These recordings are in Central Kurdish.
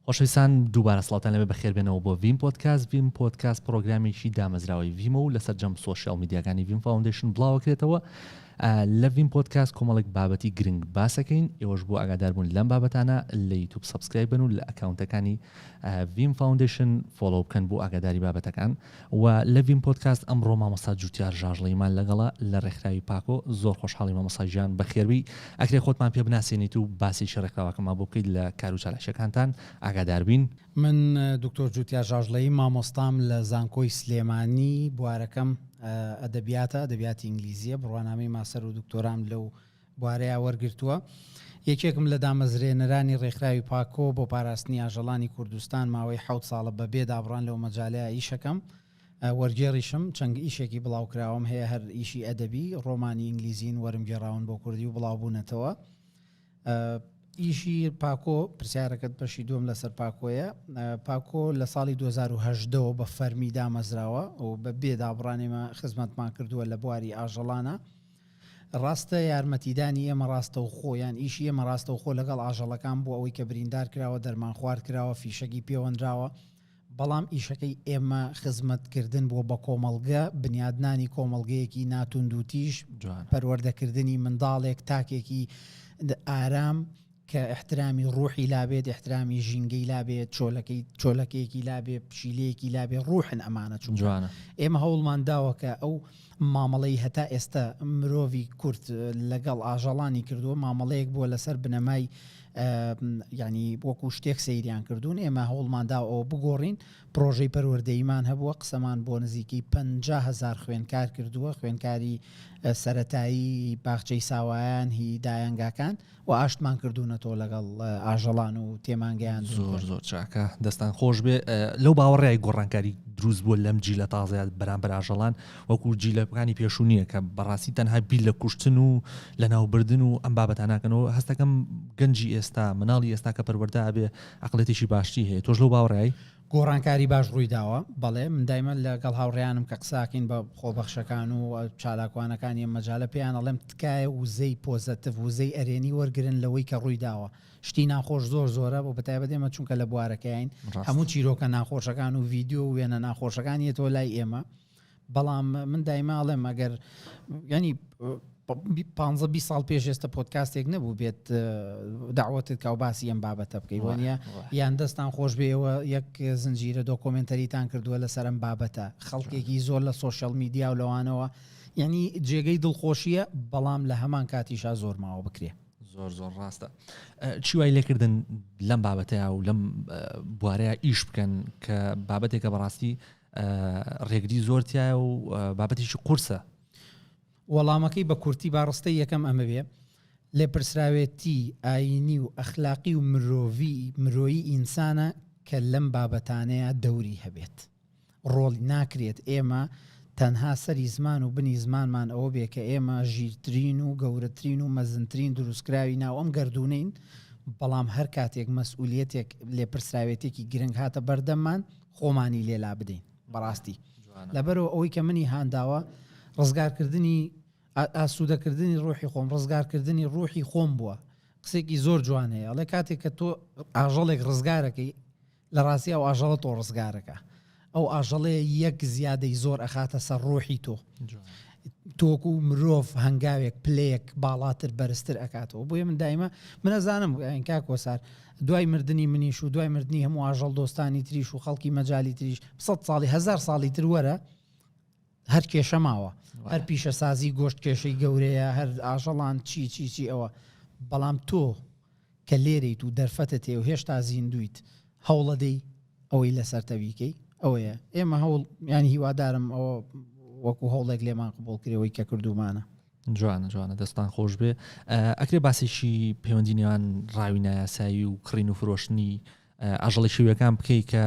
خۆشەویستان دووبارە سڵاوتان لەبێ بەخێربێنەوە بۆ ویم پۆدکاست. ویم پۆدکاست پرۆگرامێکی دامەزراوەی ویمە و لەسەر جەم سۆشیال میدیاکانی ویم فاوندیشن بڵاوەکرێتەوە. لە ویم پۆدکاست کۆمەڵێک بابەتی گرنگ باسەکەین. ئێوەش بۆ ئاگاداربوون لەم بابەتانە لە یوتیوب سابسکرایب بن و لە ئەکاونتەکانی ویم فاوندیشن فۆلۆ بکەن بۆ ئاگاداری بابەتەکان. و لە ویم پۆدکاست ئەمڕۆ مامۆستا جوتیار ژاژڵەیمان لەگەڵا لە ڕێکخراوی پاکۆ. زۆر خۆشحاڵی مامۆستا گیان بەخێربی. ئەگەر خۆتمان پێ بناسێنیت و باسی ڕێکخراوەکەمان بۆ بکەیت لە کار و چالەشەکانتان ئاگادار بین. من دکتۆر جوتیار ژاژڵەیی مامۆستام لە زانکۆی سلێمانی بوارەکەم ئەدەبیاتی ئینگلیزیە، بڕوانامەی ماسەر و دکتۆرام لەو بوارەیە وەرگرتووە. یەکێکم لە دامەزرێنەرانی ڕێکخراوی پاکۆ بۆ پاراستنی ئاژەڵانی کوردستان ماوەی 7 ساڵە بەبێ دابڕان لەو مەجالەیە ئیشەکەم. وەرگێڕیشم چەند ئیشێکی بڵاوکراوم هەیە، هەر ئیشی ئەدەبی، ڕۆمانی ئینگلیزین وەرم گێڕاون بۆ کوردی و بڵاوبوونەتەوە. ئیشی پاکۆ پرسیارەکەت بەشی دوم لەسەر پاکۆیە. پاکۆ لە ساڵی 2010 بە فەرمی دامەزراوە و بە بێدابڕانێمە خزمەتمان کردووە لە بواری ئاژەڵانە. ڕاستە یارمەتیدانی ئێمە ڕاستە و خۆیان ئیشی ئێمە ڕاستە و خۆ لەگەڵ ئاژەڵەکان بوو ئەوەی کە بریندار کراوە، دەرمان خوارد کراوە، فیشەکی پەیوەندراوە. بەڵام ئیشەکەی ئێمە خزمەتکردن بۆ بە کۆمەڵگە، بنیادنانی کۆمەڵگەیەکی ناتوند و تیژ، پەروەردەکردنی منداڵێک، تاکێکی ئارام کە احترامی ڕوحی لابێت، احترامی ژینگەی لابێت، چۆلەکەیەکی لابێت، پشیلەیەکی لابێت، ڕوحن ئەمانە چون جوانە. ئێمە هەوڵمان داوە کە ئەو مامەڵەی هەتا ئێستا مرۆڤی کورد لەگەڵ ئاژەڵانی کردووە مامەڵەیەک بووە لەسەر بنەمای ینی وەکو شتێک سەیریان کردوون. ئێمە هەوڵمان داوە ئەوە بگۆڕین. پرۆژەی پەروەردەییمان هەبووە، قسەمان بۆ نزیکەی 50,000 خوێنکار کردووە، خوێنکاری سەرەتایی باخچەی ساوایان، هی دایانگاکان، و ئاشتمان کردوونەتەوە لەگەڵ ئاژەڵان و تێمانگەیان. زۆر چاکە، دەستان خۆش بێ. لەو باوەڕێی گۆڕانکاری دروست بووە لەم جیلە تازەیە بەرامبەر ئاژەڵان وەکو جیلەکانی پێشوونیە کە بەڕاستی تەنها بیل لە کوشتن و لە ناوبردن و ئەم بابەتان ناکەنەوە. هەستەکەم گەنجی ئێستا، مناڵی ئێستا کە پەروەردە ئەبێ عەقڵێتێکی باشتی هەیە. تۆش لەو باوەڕێی گۆڕانکاری باش ڕووی داوە. بەڵێ من دایمە لەگەڵ هاوڕێیانم کە قساکەین بە خۆبەخشەکان و چالاکوانەکانی مەجالە پێیان ئەڵێم تکایە وزەی پۆزەتیڤ، وزەی ئەرێنی وەرگرن لەوەی کە ڕووی داوە. شتی ناخۆش زۆرە بۆ بەتایبەت ئێمە چونکە لە بوارەکەین هەموو چیرۆکە ناخۆشەکان و ڤیدیۆ و وێنە ناخۆشەکان یێتەوە لای ئێمە. بەڵام من دایما ئەڵێم ئەگەر ینی 15-20 ساڵ پێش ئێستا پۆدکاستێک نەبوو بێت داوەتت کە و باسی ئەم بابەتە بکەی، وانە یان دەستان خۆش بێەوە یەک زنجیرە دۆکۆمنتەریتان کردووە لەسەر ئەم بابەتە. خەڵکێکی زۆر لە سۆشیال میدیا و لەوانەوە ینی جێگەی دڵخۆشیە، بەڵام لە هەمان کاتیشا زۆر ماوە بکرێ. زۆر ڕاستە. چی وای لێکردن لەم بابەتەیە و لەم بوارەیە ئیش بکەن کە بابەتێکە بەڕاستی ڕێگری زۆرتیایە و بابەتێکی قورسە؟ وەڵامەکەی بە کورتی باڕستەی یەکەم ئەمە بێ لێپرسراوێتی ئاینی و ئەخلاقی و مرۆیی ئینسانە کە لەم بابەتانەیە دەوری هەبێت. ڕۆڵی ناکرێت ئێمە تەنها سەری زمان و بنی زمانمان ئەوە بێ کە ئێمە ژیرترین و گەورەترین و مەزنترین دروستکراوی ناو ئەم گەردونین، بەڵام هەر کاتێک مەسئولیەتێک لێپرسراوێتێکی گرنگ هاتە بەردەممان خۆمانی لێلا بدەین. بەڕاستی لەبەرەوە ئەوەی کە منی هانداوە ڕزگارکردنی ئاسوودەکردنی ڕۆحی خۆم، ڕزگارکردنی ڕۆحی خۆم بووە. قسێکی زۆر جوان هەیە، ئەڵێ کاتێک کە تۆ ئاژەڵێک ڕزگارەکەی لە ڕاستی ئەو ئاژەڵە تۆ ڕزگارەکە، ئەو ئاژەڵەیە یەک زیادەی زۆر ئەخاتە سەر ڕۆحی تۆکو مرۆڤ هەنگاوێک پلەیەک باڵاتر بەرزتر ئەکاتەوە. بۆیە من دایمە منەزانم ئەنکا کۆسار دوای مردنی منیش و دوای مردنی هەموو ئاژەڵ دۆستانی تریش و خەڵکی مەجای تریش 100 ساڵی 1000 ساڵی تر وەرە هەر کێشە ماوە، هەر پیشە سازی گۆشت کێشەی گەورەیە، هەر ئاژەڵان چی ئەوە. بەڵام تۆ کە لێرەیت و دەرفەتت هەیە و هێشتا زیندویت هەوڵەدەی ئەوەی لەسەر تەویکەی ئەوەیە. ئێمە هەوڵ ینی هیوادارم ئەوە وەکو هەوڵێک لێمان قبوڵ کرێەوەی کە کردومانە. جوانە دەستان خۆش بێ. ئەکرێ باسێکی پەیوەندی نێوان ڕاوی نایاسایی و کڕین و فرۆشتنی ئاژەڵی شێوەکان بکەی کە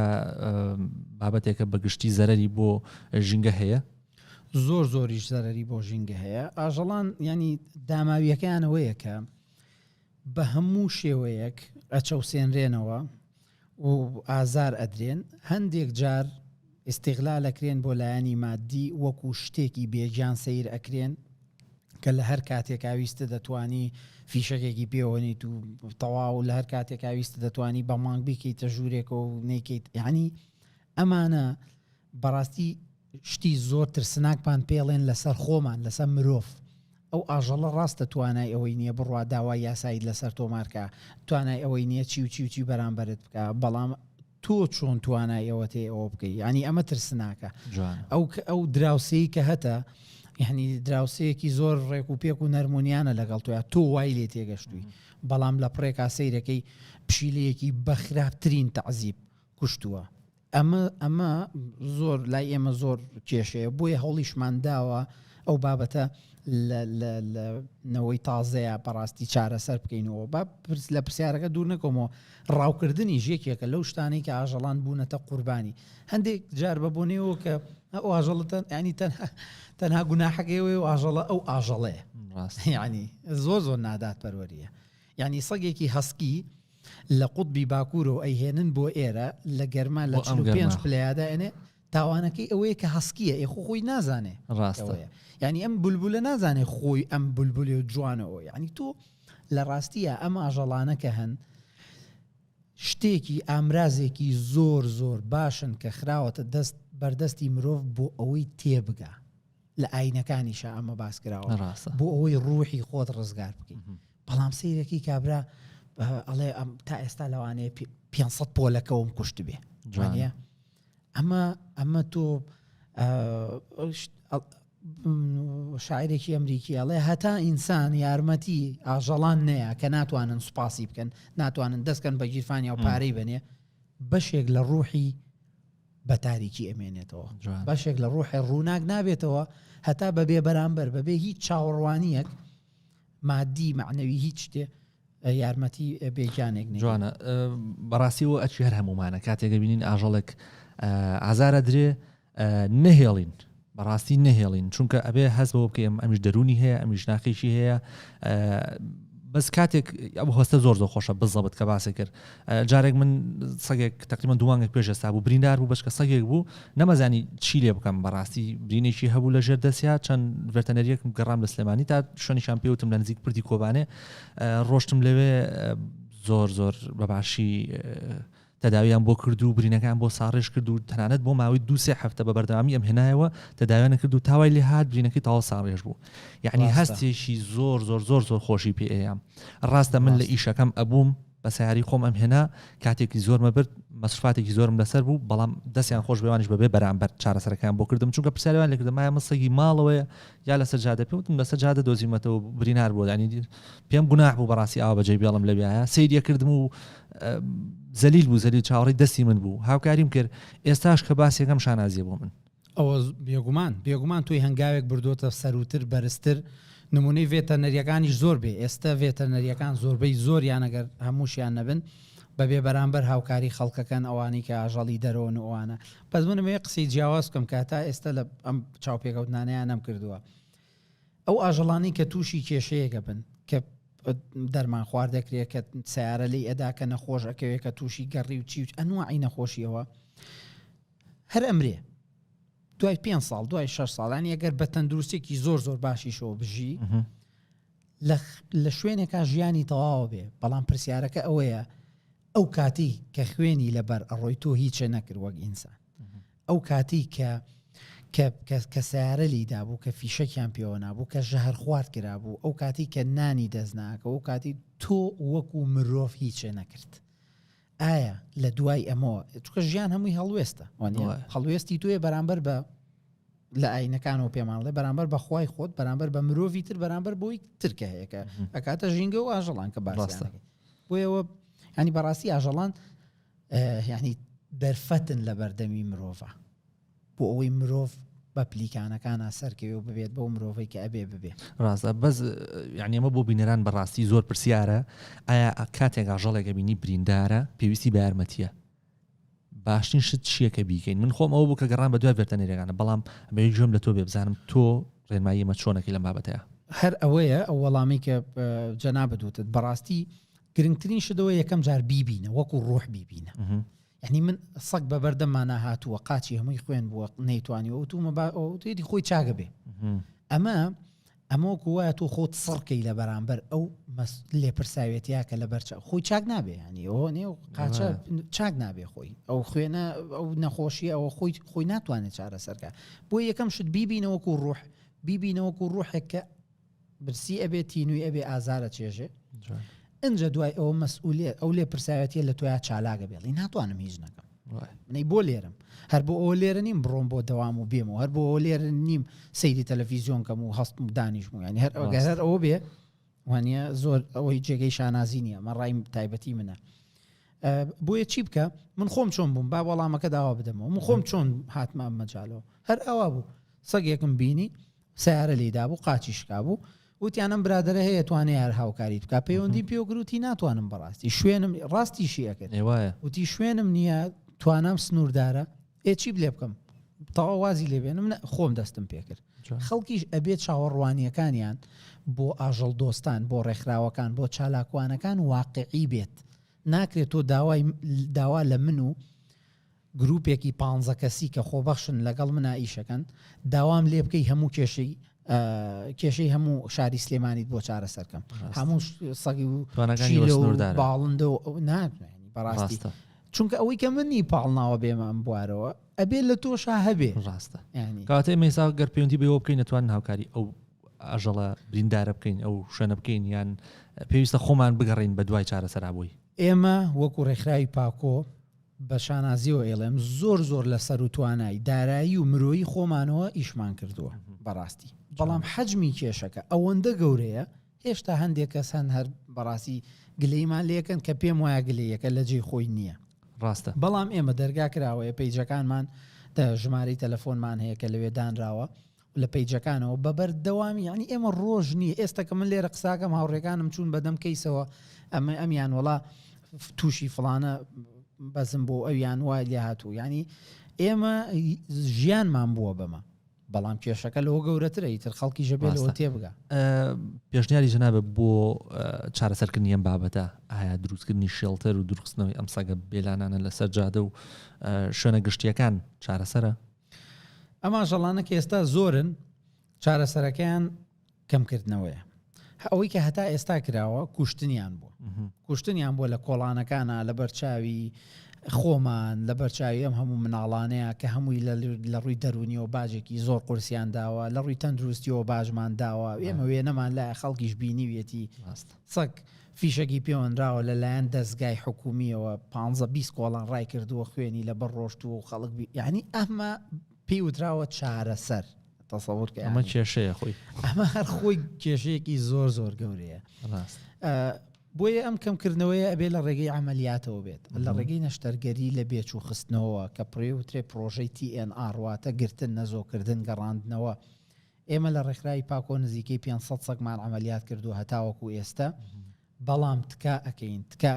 بابەتێکە بەگشتی زەرەری بۆ ژینگە هەیە؟ زۆریش زەرەری بۆ ژینگە هەیە. ئاژەڵان ینی داماویەکانەوەیە کە بە هەموو شێوەیەک ئەچەوسێنرێنەوە و ئازار ئەدرێن. هەندێک جار ئیستیغلال ئەکرێن بۆ لایەنی مادی، وەکو شتێکی بێجان سەیر ئەکرێن کە لە هەر کاتێک ئاویستە دەتوانی فیشەکێکی پێوەنیت و تەواو لە هەر کاتێک ئاویستە دەتوانی بە مانگ بیکەیتە ژوورێک و نەیکەیت یعنی ئەمانە بەڕاستی شتی زۆر ترسناکمان پێڵێن لەسەر خۆمان لەسەر مرۆڤ ئەو ئاژەڵە ڕاستە توانای ئەوەی نییە بڕوا داوای یاسایی لەسەر تۆمارکە توانای ئەوەی نییە چی و چی و چی بەرامبەرت بکە بەڵام تۆ چۆن توانای ئەوە تێ ئەوە بکەی ینی ئەمە ترسناکە ئەو دراوسەی کە هەتە یعنی دراوسەیەکی زۆر ڕێک و پێک و نەرمونیانە لەگەڵ تۆە تۆ وای لێ تێگەشتووی بەڵام لە پڕێکا سەیرەکەی پشیلەیەکی بەخراپترین تەعزیب کوشتووە ئەمە زۆر لای ئێمە زۆر کێشەیە بۆیە هەوڵیشمان داوە ئەو بابەتە نەوەی تازەیە بەڕاستی چارەسەر بکەینەوە لە پرسیارەکە دوور نەکەمەوە ڕاوکردنی ژێکێکە لەو شتانەی کە ئاژەڵان بوونەتە قوربانی هەندێک جار بەبوونەوە کە ئەو ئاژەڵەتەن ینی تەنها گوناحەکەیەوەی و ئاژەڵە ئەو ئاژەڵەیە ینی زۆر نادات پەروەریە یعنی سەگێکی هەسکی لە قوتبی باکوورەوە ئەیهێنن بۆ ئێرە لە گەرمان لە 45 پلەیادا ئێنێ تاوانەکەی ئەوەیە کە هەسکیە خۆی نازانێ ڕاستەوەیە یعنی ئەم بولبولە نازانێ خۆی ئەم بولبولی و جوانەوە یعنی تۆ لە ڕاستیە ئەم ئاژەڵانە کە هەن شتێکی ئامرازێکی زۆر باشن کە خراوەتە دەست بەردەستی مرۆڤ بۆ ئەوەی تێبگا لە ئاینەکانیشە ئەمە باسکراوە بۆ ئەوەی ڕوحی خۆت ڕزگار بکەین بەڵام سەیرەکی کابرا ئەڵێ تا ئێستا لەوانەیە 500 پۆلەکەوم کوشت بێ جوانە ئەمە تۆ شاعرێکی ئەمریکی ئەڵێ هەتا ئینسان یارمەتی ئاژەڵان نەیە کە ناتوانن سوپاسی بکەن ناتوانن دەستکەن بە گیرفانی و پارەی بنێ بەشێک لە ڕوحی بە تاریکی ئەمێنێتەوە بەشێک لە ڕوحی ڕووناک نابێتەوە هەتا بەبێ بەرامبەر بەبێ هیچ چاوەڕوانیەک مادی معنەوی هیچ شتێ یارمەتی بێجانێک جوانە بەڕاستیەوە ئەچی هەر هەمومانە کاتێکە بینین ئاژەڵێک ئازارە درێ نەهێڵین بەڕاستی نەهێڵین چونکە ئەبێ هەست بەوە بکەم ئەمیش دەرونی هەیە ئەمیش ناقیشی هەیە بەس کاتێک ئەو هەستە زۆر خۆشە بزەبت کە باسی کرد جارێک من سەگێک تقریبا دووانێک پێشەستا بوو بریندار بوو بەشکە سەگێک بوو نەمەزانی چی لێ بکەم بەڕاستی برینێکی هەبوو لە ژێر دەستیا چەند ڤێتەنەریەکم گەڕام لە سلێمانی تا شوێنیشان پێوتم لە نزیک پردی کۆبانێ ڕۆشتم لەوێ زۆر بەباشی تەداویان بۆ کرد و برینەکان بۆ ساڕێژ کرد و تەنانەت بۆ ماوەی 2-3 هەفتە بە بەردەوامی ئەم هێنایەوە تەداویانە کرد و تاوای لێ هات برینەکەی تاوا ساڕێژ بوو یعنی هەستێکی زۆر خۆشی پێ ئەیام ڕاستە من لە ئیشەکەم ئەبووم بە سیاری خۆم ئەم هێنا کاتێکی زۆر مەبرد مەسرفاتێکی زۆرم لەسەر بوو بەڵام دەستیان خۆش بێوانش بەبێ بەرامبەر چارەسەرەکان بۆ کردم چونکە پرسیاریان لێ کردم ئایا مەسەگی ماڵەوەیە یا لەسەر جادە پێوتم لەسەر جادە دۆزیمەتەوە برینار بوو ینی پێم گوناح بوو بەڕاستی ئاوا بەجێ بێڵم لەوێیە سەیریە کردم و زەلیل بوو زەلیل چاوەڕی دەستی من بوو هاوکاریم کرد ئێستاش کە باسیەکەم شانازیە بۆ من ئەوە بێگومان توی هەنگاوێک بردوتە سەروتر بەرزتر نمونەی ڤێتەرنەریەکانیش زۆر بێ ئێستا ڤێتەرنەریەکان زۆربەی زۆریان ئەگەر هەمووشیان نەبن بەبێ بەرامبەر هاوکاری خەڵکەکەن ئەوانی کە ئاژەڵی دەرەوە ئەوانە بەس منمێ قسەی جیاواز بکەم کە تا ئێستا لە ئەم چاوپێکەوتنانەیان نەم کردووە ئەو ئاژەڵانی کە تووشی کێشەیەکە بن کە دەرمان خوارد دەکرێت کە سیارە لی ئەدا کە نەخۆش ئەکەوێت کە تووشی گەڕی و چی ئەنواعی نەخۆشیەوە هەر ئەمرێ دوای 5 ساڵ دوای 6 ساڵانی ئەگەر بە تەندروستێکی زۆر باشیشەوە بژی لە شوێنێکا ژیانی تەواوە بێ بەڵام پرسیارەکە ئەوەیە ئەو کاتی کە خوێنی لەبەر ئەڕۆی تۆ هیچە نەکرد وەک ئینسان ئەو کاتی کە سیارە لیدا بوو کە فیشەکیان پێوە نابوو کە ژەهر خوارد کرابوو ئەو کاتی کە نانی دەستناکە ئەو کاتی تۆ وەکو مرۆڤ هیچە نەکرد ئایا لە دوای ئەمەوە چکە ژیان هەمووی هەڵوێستە هەڵوێستی توێ بەرامبەر بە لە ئاینەکانەوە پێماڵێ بەرامبەر بە خوای خۆت بەرامبەر بە مرۆڤی تر بەرامبەر بۆی ترکە هەیەکە ئەکاتە ژینگە و ئاژەڵان کە باسە بۆیەوە ینی بەڕاستی ئاژەڵان ینی دەرفەتن لە بەردەمی مرۆڤە بۆ ئەوەی مرۆڤ بە پلیکانەکانە سەرکەوێ و ببێت بەو مرۆڤی کە ئەبێ ببێ ڕاستە بەس یعنی ئەمە بۆ بینەران بەڕاستی زۆر پرسیارە ئایا کاتێک ئاژەڵێکە بینی بریندارە پێویستی بە یارمەتیە باشترین شت چییە کە بیکەین من خۆم ئەوە بوو کە گەڕان بە دوای ڤێتەرنەریەکانە بەڵام ئەمە گوێم لە تۆ بێ بزانم تۆ ڕێنمایی ئەمە چۆنەکەی لەم بابەتەیە هەر ئەوەیە ئەو وەڵامی کە جەنابەت وتت بەڕاستی گرنگترین شتەوە یەکەم جار بیبینە وەکو ڕوح بیبینە یعنی من سەگ بە بەردەمانە هاتووە قاچی هەمووی خوێن بووە نەیتوانی ئەو تومە توێتی خۆی چاگە بێ ئەمە ئەمە وایە تۆ خۆت سڕکەی لە بەرامبەر ئەو لێپرساوێتیا کە لە بەرچ خۆی چاک نابێ ینی ئەوە نێ و قاچە چاک نابێ خۆی ئەو خوێنە ئەو نەخۆشی ئەوە خۆی ناتوانێت چارە سەرکە بۆ یەکەم شت بیبینەوەکو ڕوح بیبینەوەکو ڕوحێک کە برسی ئەبێ تینوی ئەبێ ئازارە چێژێ ئەنجە دوای ئەوە مەسئولیت ئەو لێپرساوێتیە لە تۆیا چالاگە بێڵی ناتوانم هیچ نەکەم منەی بۆ لێرم هەر بۆ ئەوە لێرە نیم بڕۆم بۆ دەوام و بێم و هەر بۆ ئەوە لێرە نیم سەیری تەلەڤیزیۆنکەم و هەستم و دانیشم و ینی هەر ئەوە بێ وانە زۆر ئەوەی جێگەی شانازی نییە مە ڕایم تایبەتی منە بۆیە چی بکە من خۆم چۆن بووم با وەڵامەکە داوا بدەمەوە من خۆم چۆن هاتمە مەجالەوە هەر ئەوە بوو سەگێکم بینی سیارە لێدا بوو قاچی شکا بوو وتیانم برادرە هەیە توانێ هەر هاوکاری بکە پەیوەندی پێوەگروتی ناتوانم بەڕاستی شوێنم ڕاستیشی ئەکرد وتی شوێنم نییە توانام سنووردارە چی بلێ بکەم تەواو وازی لێبێنم خۆم دەستم پێکرد خەڵکیش ئەبێت چاوەڕوانیەکانیان بۆ ئاژەڵ دۆستان بۆ ڕێکخراوەکان بۆ چالاکوانەکان واقعی بێت ناکرێت تۆ داوا لە من و گروپێکی 15 کەسی کە خۆبەخشن لەگەڵ منە ئیشەکەن داوام لێ بکەی هەموو کێشەی هەموو شاری سلێمانیت بۆ چارە سەرکەم هەموو سەگی و باڵندە و ناتوانانی بەڕاستی چونکە ئەوەی کە منی پاڵناوە بێمە ئەم بوارەوە ئەبێ لە تۆشا هەبێ ڕاستە کاتێ مێسا گەر پەیوەندی بێەوە بکەین نەتوان هاوکاری ئەو ئاژەڵە بریندارە بکەین ئەو شوێنە بکەین یان پێویستە خۆمان بگەڕین بە دوای چارەسەرابووی ئێمە وەکو ڕێکخراوی پاکۆ بە شانازیەوە ئێڵێم زۆر لەسەر و توانای دارایی و مرۆیی خۆمانەوە ئیشمان کردووە بەڕاستی بەڵام حەجمی کێشەکە ئەوەندە گەورەیە هێشتا هەندێک کەس هەن هەر بەڕاستی گلەیمان لێکن کە پێم وایە گلەیەکە لە جێی خۆی نییە ڕاستە بەڵام ئێمە دەرگا کراوەیە پەیجەکانمان ژمارەی تەلەفۆنمان هەیە کە لەوێ دانراوە لە پەیجەکانەوە بەبەر دەوامی یعنی ئێمە ڕۆژ نییە ئێستا کە من لێرە قساکەم هاوڕێکانم چوون بەدەم کەیسەوە ئەمیان وڵا تووشی فڵانە بەزم بۆ ئەویان وای لێ هاتوو ینی ئێمە ژیانمان بووە بەمە بەڵام کێشەکە لەوە گەورەترە ئیتر خەڵکی ژەبێت لەوە تێبگا پێشنیاری جەنابە بۆ چارەسەرکردنی ئەم بابەتە ئایا دروستکردنی شێڵتەر و دروستنەوەی ئەم سەگە بێلانانە لەسەر جادە و شوێنە گشتیەکان چارەسەرە ئەما ژەڵانە کە ئێستا زۆرن چارەسەرەکەیان کەمکردنەوەیە ئەوەی کە هەتا ئێستا کراوە کوشتنیان بووە لە کۆڵانەکانە لە بەرچاوی خۆمان لە بەرچاوی ئەم هەموو مناڵانەیە کە هەمووی لە ڕووی دەرونیەوە باجێکی زۆر قورسیان داوە لە ڕووی تەندروستیەوە باژمان داوە ئێمە وێنەمان لای خەڵکیش بینیوێتی سەگ فیشەکی پەیوەندراوە لەلایەن دەستگای حکومیەوە 15-20 کۆڵان ڕای کردووە خوێنی لە بەر ڕۆشت و خەڵک یعنی ئەمە پێی وتراوە چارەسەر تەسەوور کە ئەمە کێشەیە خۆی ئەمە هەر خۆی کێشەیەکی زۆر گەورەیە بۆیە ئەم کەمکردنەوەی ئەبێ لە ڕێگەی عملیاتەوە بێت لە ڕێگەی نەشتەرگەری لە بێچ و خستنەوە کە پڕێوترێ پرۆژەی TNR واتە گرتن نەزۆکردن گەڕاندنەوە ئێمە لە ڕێکخراوی پاکۆ نزیکەی 500 سەگمان عملیات کردو هەتاوەکو ئێستا بەڵام تکا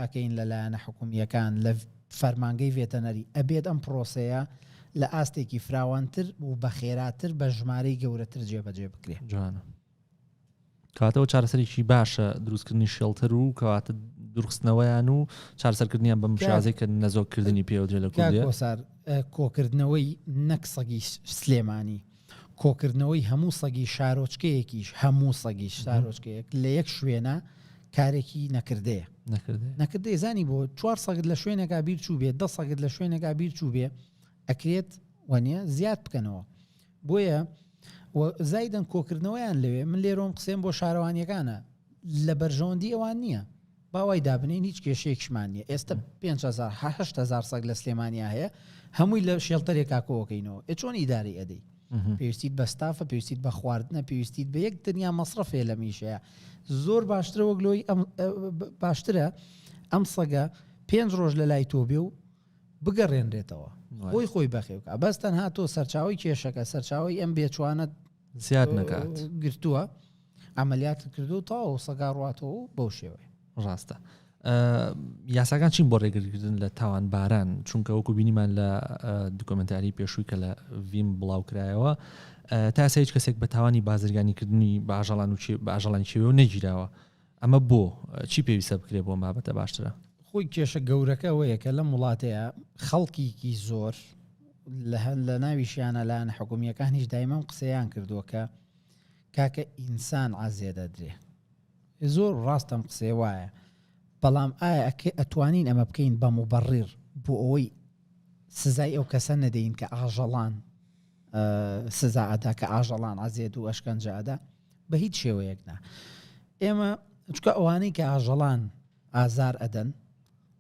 ئەەکەین لەلایەنە حکومیەکان لە فەرمانگەی ڤێتەنەری ئەبێت ئەم پرۆسەیە لە ئاستێکی فراوانتر و بە خێراتر بە ژمارەی گەورەتر جێبەجێ بکرێ جوانە کاتەوە چارەسەرێکی باشە دروستکردنی شێڵتەر و کەواتە دروستنەوەیان و چارەسەرکردنیان بەم شازێک کە نەزۆکردنی پێوەدرێ لە کوردیا کۆکردنەوەی نەک سەگی سلێمانی کۆکردنەوەی هەموو سەگی شارۆچکەیەکیش هەموو سەگی شارۆچکەیەک لە یەک شوێنە کارێکی نەکردەیە زانی بۆ 4 سەگت لە شوێنێکا بیر چوو بێت 10 سەگت لە شوێنێکا بیر چوو بێ ئەکرێت وانە زیاد بکەنەوە بۆیە زایدن کۆکردنەوەیان لەوێ من لێرۆم قسێم بۆ شارەوانیەکانە لە بەرژەوەندی ئەوان نییە باوای دابنین هیچ کێشەیەکشمان نیە ئێستا 5,000 سەگ لە سلێمانیا هەیە هەمووی لە شێڵتەرێکا کۆکەینەوە چۆن ئیداری ئەدەی پێویستیت بە ستافە پێویستیت بە خواردنە پێویستیت بە یەک دنیا مەصرفێ لە میشەیە زۆر باشترە وەگلۆی باشترە ئەم سەگە 5 ڕۆژ لە لای تۆ بێ و بگەڕێنرێتەوە خۆی بەخێوکە بەستەن هاتۆ سەرچاوی کێشەکە سەرچاوی ئەم بێچوانە زیاد نکات گرتووە ئەمەلیات کردو تاوە سەگا ڕاتەوە بەو شێوەیە ڕاستە یاساکان چین بۆ ڕێگرکردن لە تاوان باران چونکە وەکو بینیمان لە دوکۆمنتاری پێشووی کە لە ڤیم بڵاو کرایەوە تا هیچ کەسێک بە تاوانی بازرگانیکردنی باژەڵانی چێوە و نەگیراوە ئەمە بۆ چی پێویستە بکرێ بۆ بابەتە باشترە خۆی کێشە گەورەکە ئەوەیە کە لە وڵاتەیە خەڵکیکی زۆر لە ناویشیانە لاەن حکومیەکان هیچ دایمەم قسەیان کردووە کە کاکە ئینسان ئازێدە درێ زۆر ڕاستەم قسێ وایە بەڵام ئایا ئەتوانین ئەمە بکەین بە مبەڕیر بۆ ئەوەی سزای ئەو کەسە نەدەین کە ئاژەڵان سزا ئەدا کە ئاژەڵان ئازێد و ئەشکەنجەدا بە هیچ شێوەیەکنا ئێمە چکە ئەوانەی کە ئاژەڵان ئازار ئەدەن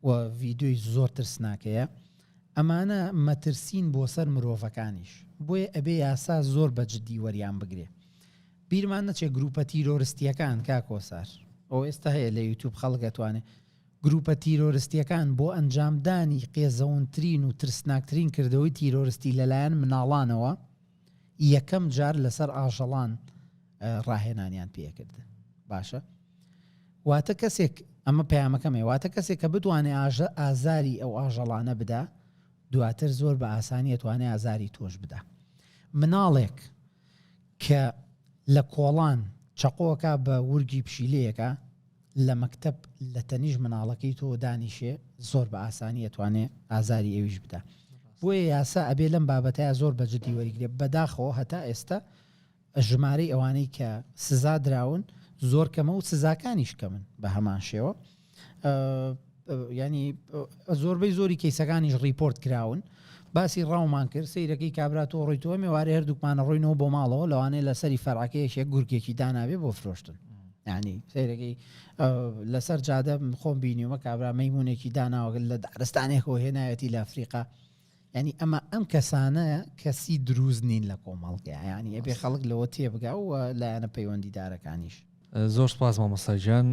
و ڤیددیۆی زۆر ترسناکەیە ئەمانە مەترسین بۆ سەر مرۆڤەکانیش بۆیە ئەبێ یاسا زۆر بە جددی وەریان بگرێ بیرمان نەچێ گروپە تیرۆریستیەکان کاکۆسار ئەو ئێستا هەیە لە یوتیوب خەڵگەتوانێت گروپە تیرۆریستیەکان بۆ ئەنجامدانی قێزەونترین و ترسناکترین کردەوەی تیرۆریستی لەلایەن مناڵانەوە یەکەم جار لەسەر ئاژەڵان ڕاهێنانیان پێکردن باشە واتە کەسێک ئەمە پەیامەکەمێ واتە کەسێک کە بتوانێ ئازاری ئەو ئاژەڵانە بدا دواتر زۆر بە ئاسانی توانێ ئازاری تۆش بدا مناڵێک کە لە کۆڵان چەقۆکە بە ورگی پشیلەیەکە لە مەکتەب لە تەنیژ مناڵەکەی تۆ دانیشێ زۆر بە ئاسانی توانێ ئازاری ئەویش بدا بۆیە یاسا ئەبێ لەم بابەتەیە زۆر بە جددی وەریگرێت بەداخەوە هەتا ئێستا ژمارەی ئەوانەی کە سزا دراون زۆر کەمە و سزاکانیش کەمن بە هەمان شێوە ینی زۆربەی زۆری کەیسەکانیش ریپۆرت کراون باسی ڕاومان کرد سیرەکەی کابرا تۆ ڕۆیتەوە میوارە هەردووکمانە ڕۆینەوە بۆ ماڵەوە لەوانەیە لەسەری فەرعەکەیەکێک گورکێکی دانابێ بۆ فرۆشتن ینی سیرەکەی لەسەر جادە خۆم بینیومە کابرا مەیمونێکی داناوە لە دارستانێکەوە هێنایەتی لە ئەفریقا ینی ئەمە ئەم کەسانە کەسی دروست نین لە کۆمەڵگە ینی ئەبێ خەڵک لەوە تێبگا و لایەنە پەیوەندیدارەکانیش زۆر سپاس مامۆستاجان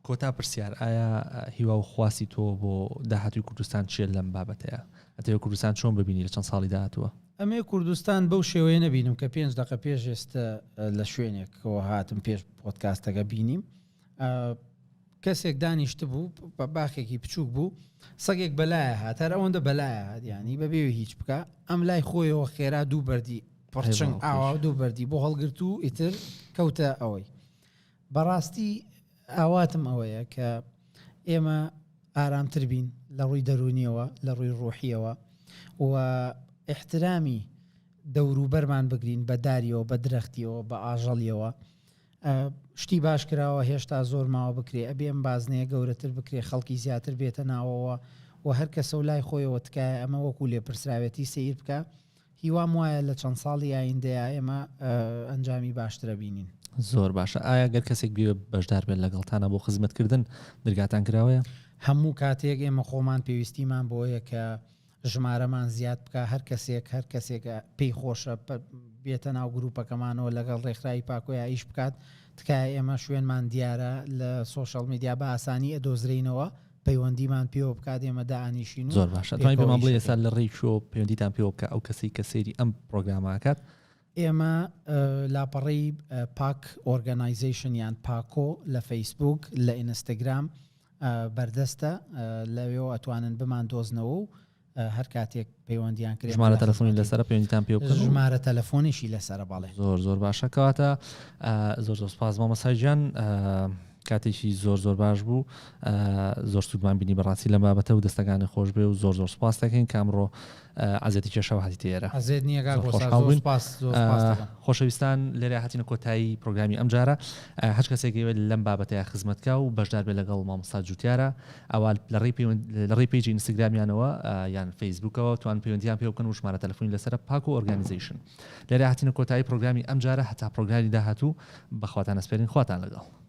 کۆتا پرسیار ئایا هیوا و خواسی تۆ بۆ داهاتوی کوردستان چێت لەم بابەتەیە ئەتەوێت کوردستان چۆن ببینی لە چەند ساڵی داهاتووە ئەمێ کوردستان بەو شێوەیە نەبینم کە 5 دقە پێش ئێستا لە شوێنێکەوە هاتم پێش پۆدکاستەکە بینیم کەسێک دانیشت بوو بە باخێکی بچووک بوو سەگێک بەلایە هات هەر ئەوەندە بەلایە هات ینی بەبێ هیچ بکە ئەم لای خۆیەوە خێرا دوو بەردی پڕچنگ ئاوا دوو بەردی بۆ هەڵگرت و ئیتر کەوتە ئەوەی بەڕاستی ئاواتم ئەوەیە کە ئێمە ئارامتر بین لە ڕووی دەرونیەوە لە ڕووی ڕۆحیەوە و احترامی دەوروبەرمان بگرین بە داریەوە بە درەختیەوە بە ئاژەڵیەوە شتی باش کراوە هێشتا زۆر ماوە بکرێ ئەبێم بازنەیە گەورەتر بکرێ خەڵکی زیاتر بێتە ناوەوە و هەر کەسە و لای خۆیەوە تکایە ئەمە وەکو لێ پرسراوێتی سیر بکە هیوام وایە لە چەند ساڵی ئایندەیە ئێمە ئەنجامی باشترە بینین زۆر باشە ئایا گەر کەسێک بێ بەشدار بێت لەگەڵتانە بۆ خزمەتکردن دەرگاتان کراوەیە هەموو کاتێک ئێمە خۆمان پێویستیمان بۆیە کە ژمارەمان زیاد بکە هەر کەسێک پێی خۆشە بێتە ناو گروپەکەمانەوە لەگەڵ ڕێکخراوی پاکۆیە ئیش بکات تکایە ئێمە شوێنمان دیارە لە سۆشەڵ میدیا بە ئاسانی ئەدۆزرینەوە پەیوەندیمان پێوە بکات ئێمە داهانیشین زۆر باشە توانین پێمان بڵێ ئێستا لە ڕێی شۆ پەیوەندیتان پێوە بکە ئەو کەسی کە سەیری ئەم پرۆگراماکات ئێمە لاپەڕی پاک ئۆرگانایزیشن یان پاکۆ لە فەیسبوک لە ئینستاگرام بەردەستە لەوێەوە ئەتوانن بمان دۆزنەوە و هەر کاتێک پەیوەندیان کرد ژمارە تەلەفۆنی لەسەر پەیوەندیتان پێ بکەن ژمارە تەلەفۆنیشی لەسەرە باڵێ زۆر باشە کەواتە زۆر سپاس مامۆستاجان کاتێکی زۆر باش بوو زۆر سوودمان بینی بەڕاستی لە بابەتە و دەستەکانی خۆش بێ و زۆر سپاس دەکەین کامڕۆ عزێتی کێشەوە هاتی تێرە خۆشەویستان لێرە هاتینە کۆتایی پرۆگرامی ئەم جارە هەر کەسێکەوێت لەم بابەتەیە خزمەتکە و بەشدار بێ لەگەڵ مامۆستا جوتیارە ئەوە لە ڕێی پیجی ئینستاگرامیانەوە یان فەیسبوکەوە توان پەیوەندیان پێ بکەن و ژمارە تەلەفۆنی لەسەر پاک و ئۆرگانیزیشن لێرە هاتینە کۆتایی پرۆگرامی ئەم جارە هەتا پرۆگرامی داهاتوو بەخواتان ئەسپێرین خواتان لەگەڵ